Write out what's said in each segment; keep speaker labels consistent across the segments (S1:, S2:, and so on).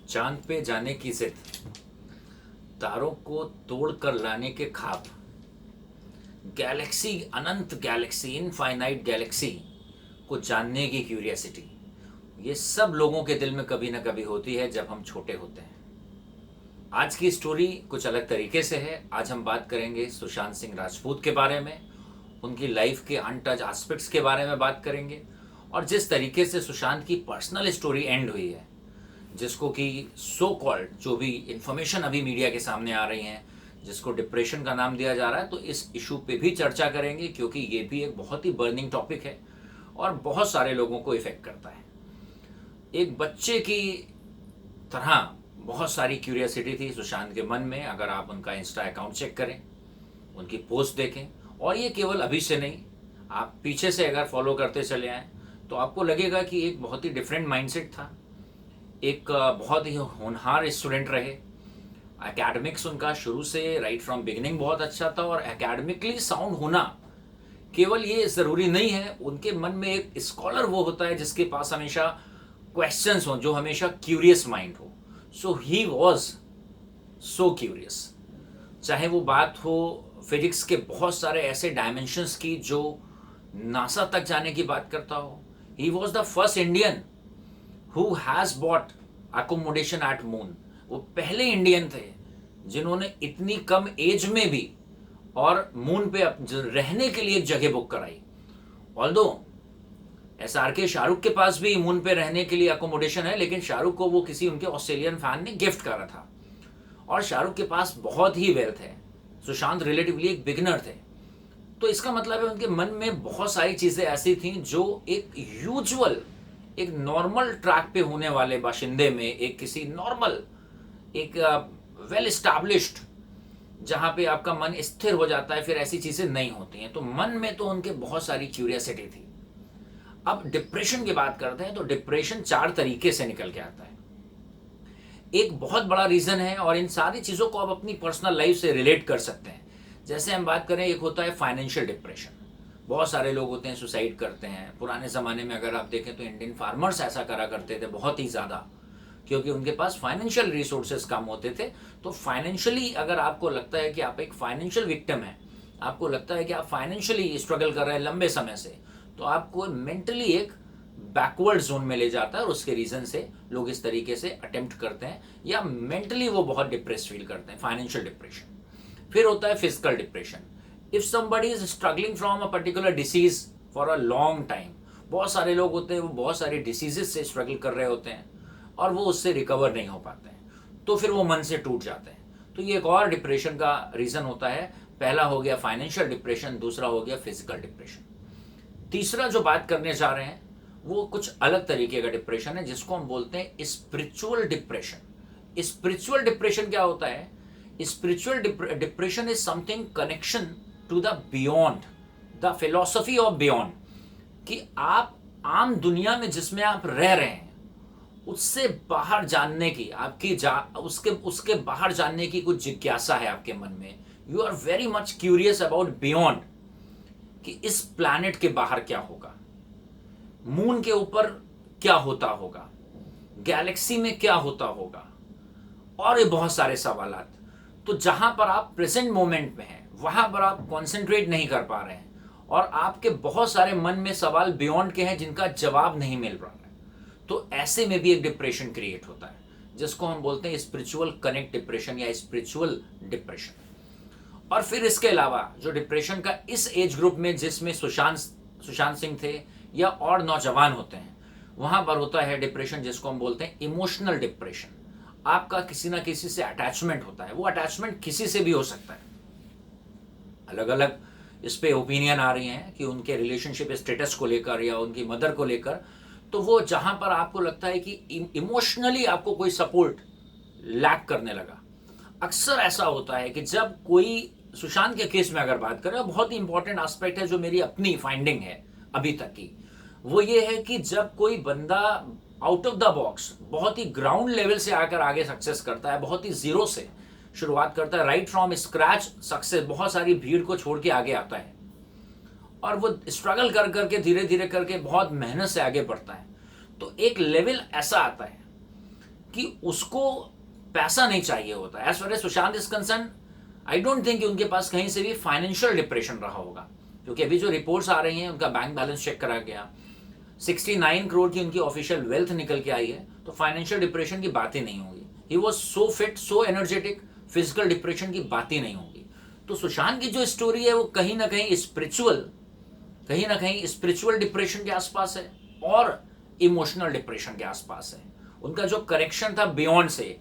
S1: चांद पे जाने की जिद, तारों को तोड़ कर लाने के ख्वाब, गैलेक्सी, अनंत गैलेक्सी, इनफाइनाइट गैलेक्सी को जानने की क्यूरियोसिटी, ये सब लोगों के दिल में कभी ना कभी होती है जब हम छोटे होते हैं। आज की स्टोरी कुछ अलग तरीके से है। आज हम बात करेंगे सुशांत सिंह राजपूत के बारे में, उनकी लाइफ के अनटच एस्पेक्ट्स के बारे में बात करेंगे, और जिस तरीके से सुशांत की पर्सनल स्टोरी एंड हुई है, जिसको कि सो कॉल्ड जो भी इंफॉर्मेशन अभी मीडिया के सामने आ रही हैं, जिसको डिप्रेशन का नाम दिया जा रहा है, तो इस इशू पे भी चर्चा करेंगे क्योंकि ये भी एक बहुत ही बर्निंग टॉपिक है और बहुत सारे लोगों को इफेक्ट करता है। एक बच्चे की तरह बहुत सारी क्यूरियोसिटी थी सुशांत के मन में। अगर आप उनका इंस्टा अकाउंट चेक करें, उनकी पोस्ट देखें, और ये केवल अभी से नहीं, आप पीछे से अगर फॉलो करते चले आएँ तो आपको लगेगा कि एक बहुत ही डिफरेंट माइंडसेट था। एक बहुत ही होनहार स्टूडेंट रहे। एकेडमिक्स उनका शुरू से राइट फ्रॉम बिगिनिंग बहुत अच्छा था, और एकेडमिकली साउंड होना केवल ये ज़रूरी नहीं है। उनके मन में एक स्कॉलर वो होता है जिसके पास हमेशा क्वेश्चंस हों, जो हमेशा क्यूरियस माइंड हो। सो ही वॉज सो क्यूरियस। चाहे वो बात हो फिजिक्स के बहुत सारे ऐसे डायमेंशंस की जो नासा तक जाने की बात करता हो। He was the first Indian who has bot accommodation eight moon. वो पहले इंडियन थे जिन्होंने इतनी कम एज में भी और मून पे रहने के लिए एक जगह बुक कराई। ऑल्दो SRK शाहरुख के पास भी मून पे रहने के लिए अकोमोडेशन है, लेकिन शाहरुख को वो किसी उनके ऑस्ट्रेलियन फैन ने गिफ्ट करा था, और शाहरुख के पास बहुत ही वेल्थ है। सुशांत रिलेटिवली एक बिगिनर थे। तो इसका मतलब है उनके मन में बहुत सारी चीज़ें ऐसी थीं जो एक यूजुअल, एक नॉर्मल ट्रैक पे होने वाले बाशिंदे में, एक किसी नॉर्मल, एक वेल एस्टैब्लिश्ड, जहाँ पे आपका मन स्थिर हो जाता है, फिर ऐसी चीज़ें नहीं होती हैं। तो मन में तो उनके बहुत सारी क्यूरियोसिटी थी। अब डिप्रेशन की बात करते हैं तो डिप्रेशन 4 तरीके से निकल के आता है। एक बहुत बड़ा रीज़न है, और इन सारी चीज़ों को आप अपनी पर्सनल लाइफ से रिलेट कर सकते हैं। जैसे हम बात करें, एक होता है फाइनेंशियल डिप्रेशन। बहुत सारे लोग होते हैं सुसाइड करते हैं। पुराने ज़माने में अगर आप देखें तो इंडियन फार्मर्स ऐसा करा करते थे बहुत ही ज़्यादा, क्योंकि उनके पास फाइनेंशियल रिसोर्सेज कम होते थे। तो फाइनेंशियली अगर आपको लगता है कि आप एक फाइनेंशियल विक्टिम हैं, आपको लगता है कि आप फाइनेंशियली स्ट्रगल कर रहे हैं लंबे समय से, तो आपको मेंटली एक बैकवर्ड जोन में ले जाता है, और उसके रीज़न से लोग इस तरीके से अटेम्प्ट करते हैं, या मेंटली वो बहुत डिप्रेस फील करते हैं, फाइनेंशियल डिप्रेशन। फिर होता है physical depression. If somebody is struggling from a particular disease for a long time, बहुत सारे लोग होते हैं वो बहुत सारी डिसीजेस से स्ट्रगल कर रहे होते हैं और वो उससे रिकवर नहीं हो पाते हैं, तो फिर वो मन से टूट जाते हैं। तो ये एक और डिप्रेशन का रीज़न होता है। पहला हो गया फाइनेंशियल डिप्रेशन, दूसरा हो गया फिजिकल डिप्रेशन। तीसरा जो बात करने जा रहे हैं वो कुछ अलग तरीके का डिप्रेशन है, जिसको हम बोलते हैं स्पिरिचुअल डिप्रेशन। स्पिरिचुअल डिप्रेशन क्या होता है? Spiritual depression is something connection to the beyond, the philosophy of beyond, कि आप आम दुनिया में जिसमें आप रह रहे हैं उससे बाहर जानने की आपकी उसके उसके बाहर जानने की कुछ जिज्ञासा है आपके मन में। You are very much curious about beyond, कि इस प्लैनेट के बाहर क्या होगा, मून के ऊपर क्या होता होगा, गैलेक्सी में क्या होता होगा, और ये बहुत सारे सवालात। तो जहां पर आप प्रेजेंट मोमेंट में हैं वहां पर आप कंसंट्रेट नहीं कर पा रहे हैं, और आपके बहुत सारे मन में सवाल बियॉन्ड के हैं जिनका जवाब नहीं मिल रहा है। तो ऐसे में भी एक डिप्रेशन क्रिएट होता है, जिसको हम बोलते हैं स्पिरिचुअल कनेक्ट डिप्रेशन या स्पिरिचुअल डिप्रेशन। और फिर इसके अलावा जो डिप्रेशन का इस एज ग्रुप में, जिसमें सुशांत सिंह थे या और नौजवान होते हैं, वहां पर होता है डिप्रेशन जिसको हम बोलते हैं इमोशनल डिप्रेशन। आपका किसी ना किसी से अटैचमेंट होता है, वो अटैचमेंट किसी से भी हो सकता है। अलग अलग इस पे ओपिनियन आ रही हैं कि उनके रिलेशनशिप स्टेटस को लेकर या उनकी मदर को लेकर। तो वो जहां पर आपको लगता है कि इमोशनली आपको कोई सपोर्ट लैक करने लगा। अक्सर ऐसा होता है कि जब कोई, सुशांत के केस में अगर बात करें, बहुत ही इंपॉर्टेंट एस्पेक्ट है जो मेरी अपनी फाइंडिंग है अभी तक की, वो ये है कि जब कोई बंदा आउट ऑफ द बॉक्स बहुत ही ग्राउंड लेवल से आकर आगे सक्सेस करता है, बहुत ही जीरो से शुरुआत करता है, राइट फ्रॉम स्क्रैच सक्सेस, बहुत सारी भीड़ को छोड़ के आगे आता है, और वो स्ट्रगल कर करके धीरे धीरे करके बहुत मेहनत से आगे बढ़ता है, तो एक लेवल ऐसा आता है कि उसको पैसा नहीं चाहिए होता। As far as Sushant is concern, I don't think कि उनके पास कहीं से भी फाइनेंशियल डिप्रेशन रहा होगा, क्योंकि अभी जो रिपोर्ट्स आ रही हैं उनका बैंक बैलेंस चेक करा गया, 69 करोड़ की उनकी ऑफिशियल वेल्थ निकल के आई है, तो फाइनेंशियल डिप्रेशन की बात ही नहीं होगी। He was so fit, so energetic, physical depression की बात ही नहीं होगी। तो सुशांत की जो स्टोरी है वो कहीं ना कहीं स्पिरिचुअल डिप्रेशन के आसपास है और इमोशनल डिप्रेशन के आसपास है। उनका जो करेक्शन था बियॉन्ड से,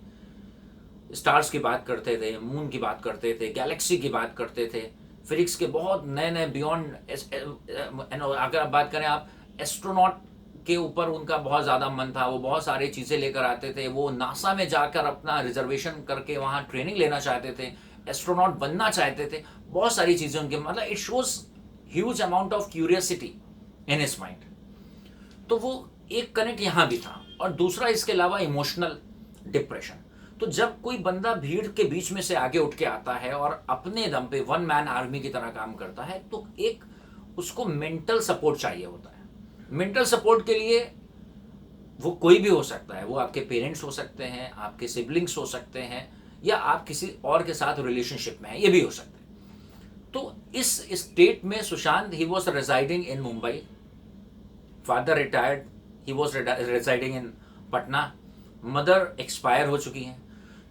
S1: स्टार्स की बात करते थे, मून की बात करते थे, गैलेक्सी की बात करते थे, फिजिक्स के बहुत नए नए बियॉन्ड, अगर आप बात करें आप एस्ट्रोनॉट के ऊपर उनका बहुत ज़्यादा मन था। वो बहुत सारी चीज़ें लेकर आते थे, वो नासा में जाकर अपना रिजर्वेशन करके वहाँ ट्रेनिंग लेना चाहते थे, एस्ट्रोनॉट बनना चाहते थे, बहुत सारी चीज़ें उनके, मतलब it shows huge amount of curiosity in his mind. तो वो एक कनेक्ट यहाँ भी था। और दूसरा इसके अलावा इमोशनल डिप्रेशन। तो जब कोई बंदा भीड़ के बीच में से आगे उठ के आता है और अपने दम पे वन मैन आर्मी की तरह काम करता है, तो एक उसको मेंटल सपोर्ट चाहिए होता है। मेंटल सपोर्ट के लिए वो कोई भी हो सकता है, वो आपके पेरेंट्स हो सकते हैं, आपके सिबलिंग्स हो सकते हैं, या आप किसी और के साथ रिलेशनशिप में हैं, ये भी हो सकते हैं। तो इस स्टेट में Sushant, he was residing in Mumbai, father retired, he was residing in Patna, mother expire हो चुकी हैं।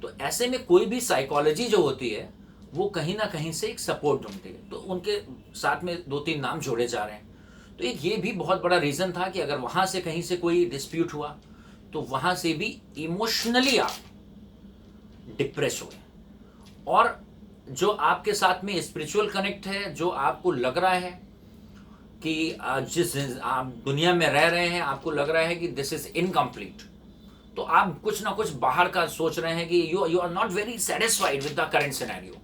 S1: तो ऐसे में कोई भी साइकोलॉजी जो होती है वो कहीं ना कहीं से एक सपोर्ट ढूंढती है। तो उनके साथ में 2-3 नाम जोड़े जा रहे हैं। तो एक ये भी बहुत बड़ा रीज़न था कि अगर वहाँ से कहीं से कोई डिस्प्यूट हुआ तो वहाँ से भी इमोशनली आप डिप्रेस हुए। और जो आपके साथ में स्पिरिचुअल कनेक्ट है, जो आपको लग रहा है कि जिस आप दुनिया में रह रहे हैं आपको लग रहा है कि दिस इज इनकम्प्लीट, तो आप कुछ ना कुछ बाहर का सोच रहे हैं कि you are not very satisfied with the current scenario.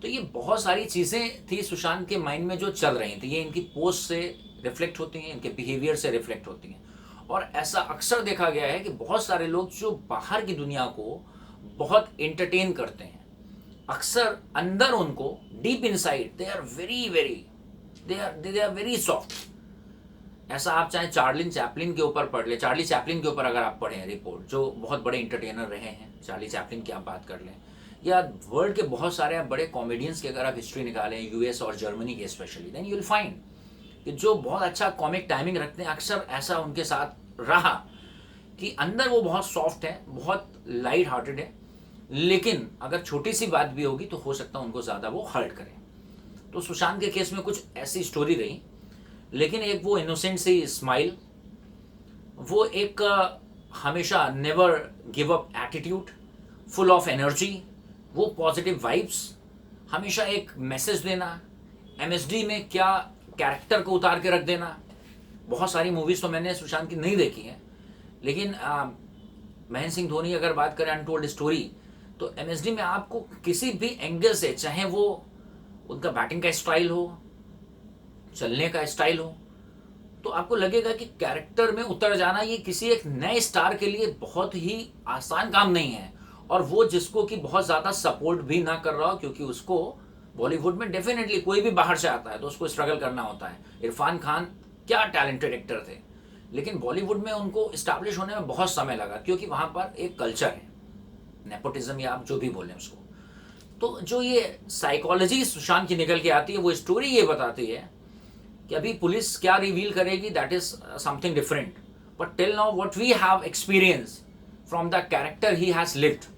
S1: तो ये बहुत सारी चीज़ें थी सुशांत के माइंड में जो चल रही थी। ये इनकी पोस्ट से रिफ्लेक्ट होती हैं, इनके बिहेवियर से रिफ्लेक्ट होती हैं। और ऐसा अक्सर देखा गया है कि बहुत सारे लोग जो बाहर की दुनिया को बहुत एंटरटेन करते हैं, अक्सर अंदर उनको deep inside they are very soft. ऐसा आप चाहे चार्ली चैपलिन के ऊपर पढ़ ले, चार्ली चैपलिन के ऊपर अगर आप पढ़ें रिपोर्ट, जो बहुत बड़े इंटरटेनर रहे हैं, चार्ली चैपलिन की आप बात कर लें, या वर्ल्ड के बहुत सारे बड़े कॉमेडियंस की अगर आप हिस्ट्री निकालें, यूएस और जर्मनी के specially, then you will find कि जो बहुत अच्छा कॉमिक टाइमिंग रखते हैं, अक्सर ऐसा उनके साथ रहा कि अंदर वो बहुत सॉफ्ट है, बहुत लाइट हार्टेड है, लेकिन अगर छोटी सी बात भी होगी तो हो सकता है उनको ज़्यादा वो हर्ट करे। तो सुशांत के केस में कुछ ऐसी स्टोरी रही, लेकिन एक वो इनोसेंट सी स्माइल, वो एक हमेशा never give up attitude, full of energy, वो पॉजिटिव वाइब्स, हमेशा एक मैसेज देना, एमएसडी में क्या कैरेक्टर को उतार के रख देना। बहुत सारी मूवीज़ तो मैंने सुशांत की नहीं देखी हैं, लेकिन महेंद्र सिंह धोनी अगर बात करें अनटोल्ड स्टोरी, तो एमएसडी में आपको किसी भी एंगल से, चाहे वो उनका बैटिंग का स्टाइल हो, चलने का स्टाइल हो, तो आपको लगेगा कि कैरेक्टर में उतर जाना ये किसी एक नए स्टार के लिए बहुत ही आसान काम नहीं है। और वो जिसको कि बहुत ज़्यादा सपोर्ट भी ना कर रहा हो, क्योंकि उसको बॉलीवुड में डेफिनेटली कोई भी बाहर से आता है तो उसको स्ट्रगल करना होता है। इरफान खान क्या टैलेंटेड एक्टर थे, लेकिन बॉलीवुड में उनको इस्टेब्लिश होने में बहुत समय लगा, क्योंकि वहाँ पर एक कल्चर है, नेपोटिज्म या आप जो भी बोलें उसको। तो जो ये साइकोलॉजी सुशांत की निकल के आती है, वो स्टोरी ये बताती है कि अभी पुलिस क्या रिवील करेगी, that is something different, but till now what we have experience from the character he has lived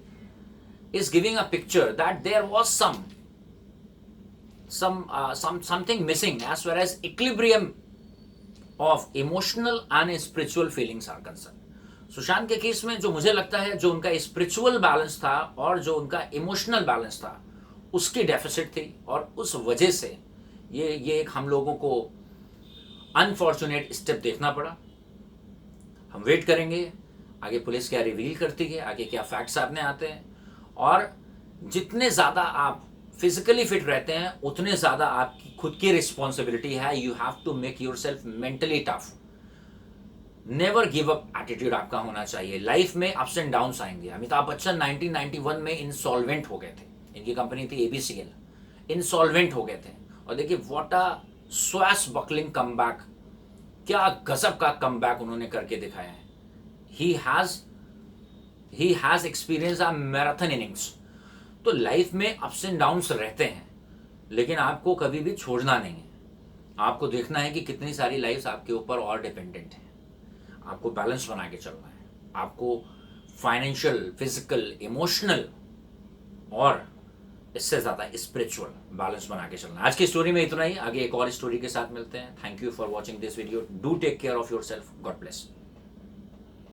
S1: is giving a picture that there was something missing as far as equilibrium of emotional and spiritual feelings are concerned। Sushant के case में जो मुझे लगता है, जो उनका spiritual balance था और जो उनका इमोशनल बैलेंस था, उसकी डेफिसिट थी, और उस वजह से ये एक हम लोगों को अनफॉर्चुनेट स्टेप देखना पड़ा। हम वेट करेंगे आगे पुलिस क्या रिवील करती है, आगे क्या फैक्ट्स सामने आते हैं। और जितने ज़्यादा आप फिजिकली फिट रहते हैं उतने ज़्यादा आपकी खुद की रिस्पॉन्सिबिलिटी है। You have to make your self mentally tough, never give up attitude आपका होना चाहिए। लाइफ में अप्स एंड डाउन्स आएंगे। अमिताभ बच्चन 1991 में इंसॉल्वेंट हो गए थे, इनकी कंपनी थी ABCL, इंसॉल्वेंट हो गए थे, और देखिए what a swash buckling comeback, क्या गजब का कमबैक उन्होंने करके दिखाया है। He has experience a marathon innings. तो लाइफ में अप्स एंड डाउन्स रहते हैं, लेकिन आपको कभी भी छोड़ना नहीं है। आपको देखना है कि कितनी सारी लाइफ्स आपके ऊपर और डिपेंडेंट है। आपको बैलेंस बना के चलना है। आपको फाइनेंशियल, फिजिकल, इमोशनल और इससे ज़्यादा स्पिरिचुअल बैलेंस बना के चलना है। आज की स्टोरी में इतना ही। आगे एक और स्टोरी के साथ मिलते हैं। Thank you for watching this video. Do take care of your self. God bless.